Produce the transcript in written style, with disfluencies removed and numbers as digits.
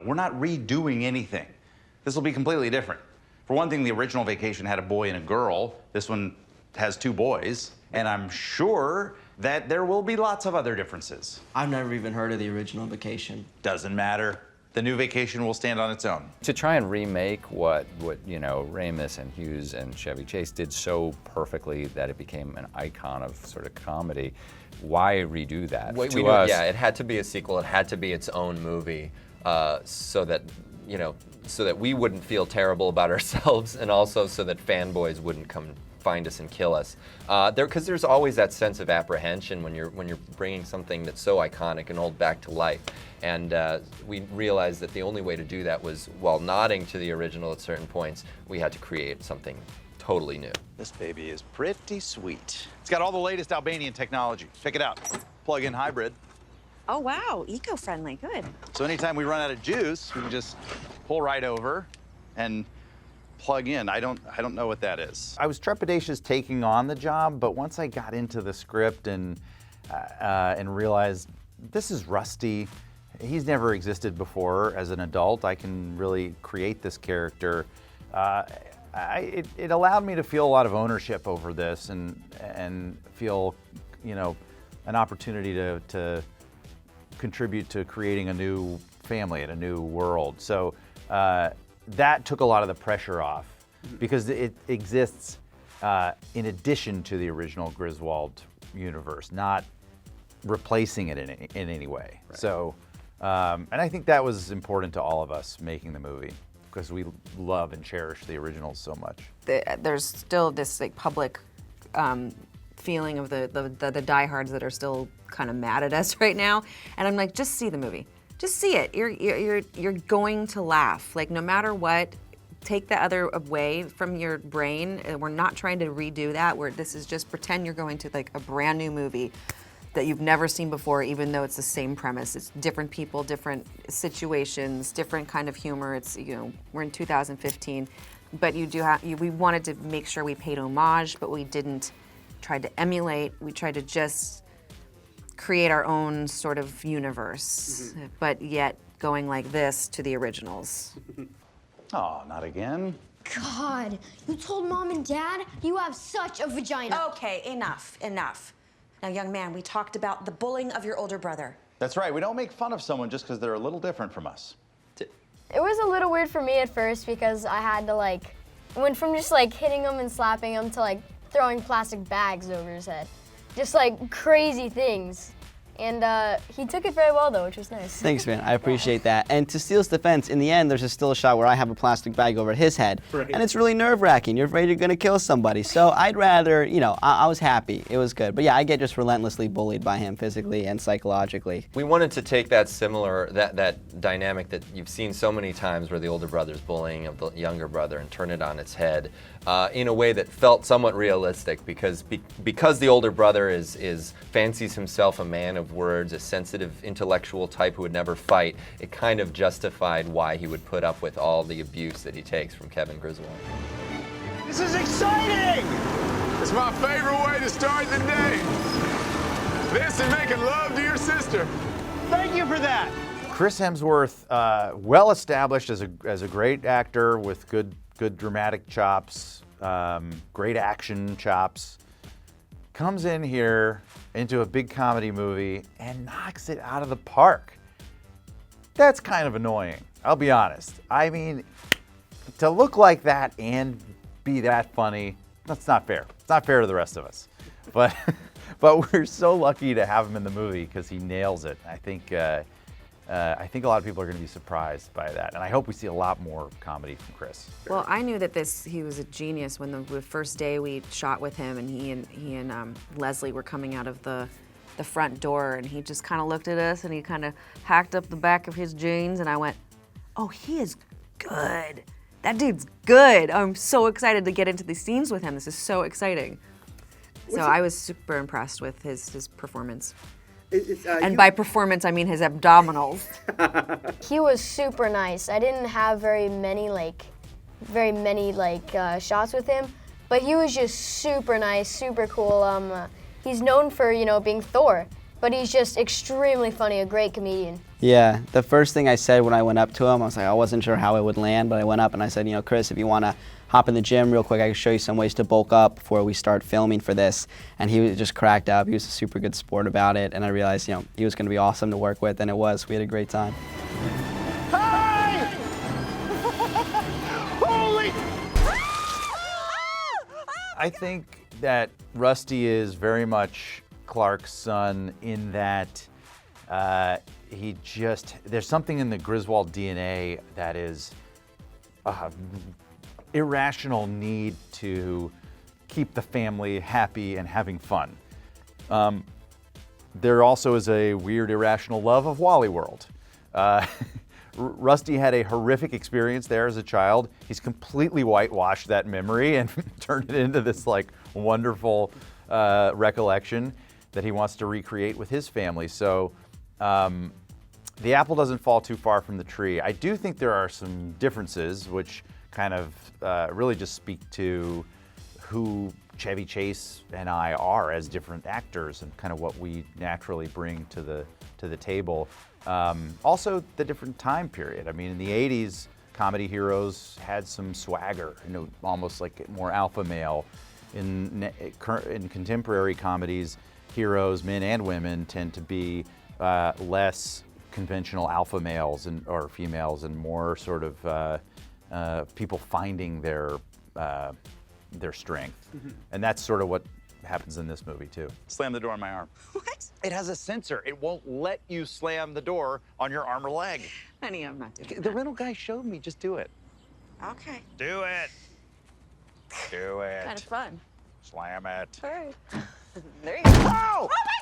We're not redoing anything. This will be completely different. For one thing, the original Vacation had a boy and a girl. This one has 2 boys. And I'm sure that there will be lots of other differences. I've never even heard of the original Vacation. Doesn't matter. The new Vacation will stand on its own. To try and remake what Ramis and Hughes and Chevy Chase did so perfectly that it became an icon of sort of comedy, why redo that? Yeah, it had to be a sequel. It had to be its own movie, so that we wouldn't feel terrible about ourselves, and also so that fanboys wouldn't come find us and kill us. Because there's always that sense of apprehension when you're bringing something that's so iconic and old back to life. And we realized that the only way to do that was, while nodding to the original at certain points, we had to create something totally new. This baby is pretty sweet. It's got all the latest Albanian technology. Check it out. Plug-in hybrid. Oh, wow, eco-friendly, good. So anytime we run out of juice, we can just pull right over and plug in. I don't know what that is. I was trepidatious taking on the job, but once I got into the script and realized this is Rusty, he's never existed before as an adult. I can really create this character. It allowed me to feel a lot of ownership over this and feel, an opportunity to contribute to creating a new family and a new world. So that took a lot of the pressure off because it exists in addition to the original Griswold universe, not replacing it in any way. Right. So, and I think that was important to all of us making the movie because we love and cherish the originals so much. There's still this public feeling of the diehards that are still kind of mad at us right now, and I'm like, just see the movie. Just see it. You're going to laugh. No matter what, take the other away from your brain. We're not trying to redo that. This is just pretend you're going to a brand new movie that you've never seen before, even though it's the same premise. It's different people, different situations, different kind of humor. It's we're in 2015, but we wanted to make sure we paid homage, but we didn't try to emulate. We tried to just create our own sort of universe, but yet going like this to the originals. Oh, not again. God, you told Mom and Dad you have such a vagina. Okay, enough. Now, young man, we talked about the bullying of your older brother. That's right. We don't make fun of someone just because they're a little different from us. It was a little weird for me at first because I had to went from just hitting him and slapping him to throwing plastic bags over his head. Just crazy things. And he took it very well, though, which was nice. Thanks, man. I appreciate that. And to Steele's defense, in the end, there's still a shot where I have a plastic bag over his head. Right. And it's really nerve-wracking. You're afraid you're going to kill somebody. So I'd rather, I was happy. It was good. But yeah, I get just relentlessly bullied by him physically and psychologically. We wanted to take that that dynamic that you've seen so many times where the older brother's bullying of the younger brother and turn it on its head in a way that felt somewhat realistic because the older brother fancies himself a man of words, a sensitive intellectual type who would never fight. It kind of justified why he would put up with all the abuse that he takes from Kevin Griswold. This is exciting! It's my favorite way to start the day. This and making love to your sister. Thank you for that. Chris Hemsworth, well established as a great actor with good dramatic chops, great action chops, comes in here into a big comedy movie and knocks it out of the park. That's kind of annoying, I'll be honest. I mean, to look like that and be that funny, that's not fair. It's not fair to the rest of us. But we're so lucky to have him in the movie because he nails it. I think a lot of people are going to be surprised by that, and I hope we see a lot more comedy from Chris. Well, I knew that he was a genius when the first day we shot with him, and he and Leslie were coming out of the front door, and he just kind of looked at us, and he kind of hacked up the back of his jeans, and I went, "Oh, he is good. That dude's good. I'm so excited to get into these scenes with him. This is so exciting." So I was super impressed with his performance. And by performance, I mean his abdominals. He was super nice. I didn't have very many shots with him, but he was just super nice, super cool. He's known for being Thor, but he's just extremely funny, a great comedian. Yeah, the first thing I said when I went up to him, I was like, I wasn't sure how it would land, but I went up and I said, you know, Chris, if you want to hop in the gym real quick, I can show you some ways to bulk up before we start filming for this. And he just cracked up. He was a super good sport about it, and I realized, you know, he was going to be awesome to work with, and it was. We had a great time. Hey! Holy! I think that Rusty is very much Clark's son in that there's something in the Griswold DNA that is irrational need to keep the family happy and having fun. There also is a weird irrational love of Wally World. Rusty had a horrific experience there as a child. He's completely whitewashed that memory and turned it into this like wonderful recollection that he wants to recreate with his family. So the apple doesn't fall too far from the tree. I do think there are some differences which kind of really just speak to who Chevy Chase and I are as different actors and kind of what we naturally bring to the table. Also, the different time period. I mean, in the 80s, comedy heroes had some swagger, you know, almost like more alpha male. In contemporary comedies, heroes, men and women, tend to be less conventional alpha males or females and more sort of people finding their strength. And that's sort of what happens in this movie too. Slam the door on my arm. What? It has a sensor. It won't let you slam the door on your arm or leg. Honey, I'm not doing The that. rental guy showed me. Just do it. Okay. Do it. Do it. Kind of fun. Slam it. All right. There you go. Oh! Oh my